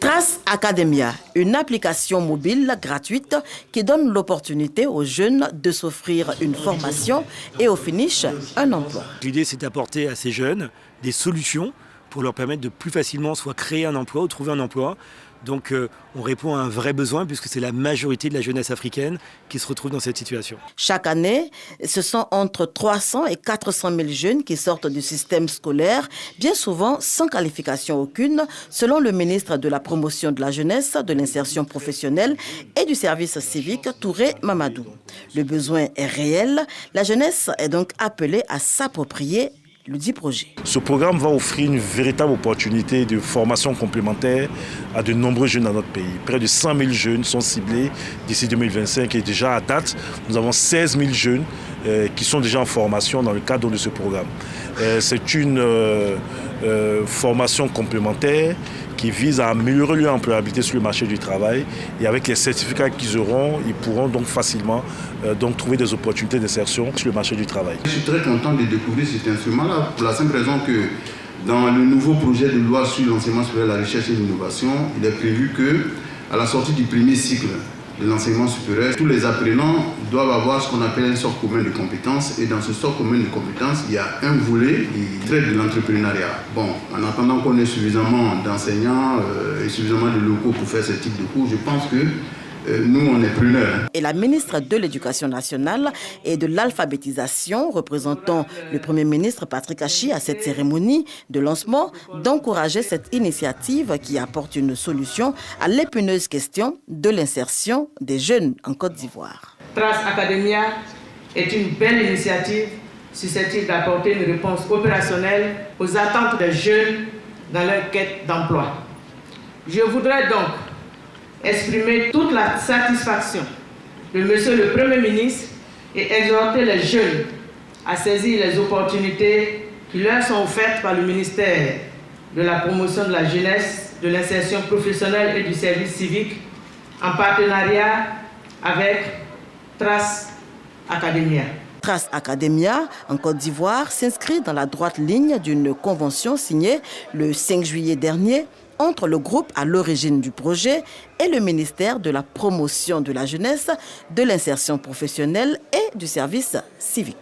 Trace Academia, une application mobile gratuite qui donne l'opportunité aux jeunes de s'offrir une formation et au finish, un emploi. L'idée, c'est d'apporter à ces jeunes des solutions pour leur permettre de plus facilement soit créer un emploi ou trouver un emploi. Donc on répond à un vrai besoin puisque c'est la majorité de la jeunesse africaine qui se retrouve dans cette situation. Chaque année, ce sont entre 300 et 400 000 jeunes qui sortent du système scolaire, bien souvent sans qualification aucune, selon le ministre de la Promotion de la Jeunesse, de l'Insertion professionnelle et du Service civique, Touré Mamadou. Le besoin est réel, la jeunesse est donc appelée à s'approprier le dit projet. Ce programme va offrir une véritable opportunité de formation complémentaire à de nombreux jeunes dans notre pays. Près de 100 000 jeunes sont ciblés d'ici 2025 et déjà à date, nous avons 16 000 jeunes qui sont déjà en formation dans le cadre de ce programme. C'est une formation complémentaire qui vise à améliorer leur employabilité sur le marché du travail. Et avec les certificats qu'ils auront, ils pourront donc facilement trouver des opportunités d'insertion sur le marché du travail. Je suis très content de découvrir cet instrument-là pour la simple raison que dans le nouveau projet de loi sur l'enseignement supérieur, la recherche et l'innovation, il est prévu qu'à la sortie du premier cycle de l'enseignement supérieur, tous les apprenants doivent avoir ce qu'on appelle un socle commun de compétences. Et dans ce socle commun de compétences, il y a un volet qui traite de l'entrepreneuriat. Bon, en attendant qu'on ait suffisamment d'enseignants et suffisamment de locaux pour faire ce type de cours, je pense que nous, on est preneurs. Et la ministre de l'Éducation nationale et de l'alphabétisation, représentant le Premier ministre Patrick Achi à cette cérémonie de lancement, d'encourager cette initiative qui apporte une solution à l'épineuse question de l'insertion des jeunes en Côte d'Ivoire. Trace Academia est une belle initiative susceptible d'apporter une réponse opérationnelle aux attentes des jeunes dans leur quête d'emploi. Je voudrais donc exprimer toute la satisfaction de Monsieur le Premier ministre et exhorter les jeunes à saisir les opportunités qui leur sont offertes par le ministère de la Promotion de la Jeunesse, de l'Insertion professionnelle et du Service civique en partenariat avec Trace Academia. Trace Academia, en Côte d'Ivoire, s'inscrit dans la droite ligne d'une convention signée le 5 juillet dernier entre le groupe à l'origine du projet et le ministère de la Promotion de la Jeunesse, de l'Insertion professionnelle et du Service civique.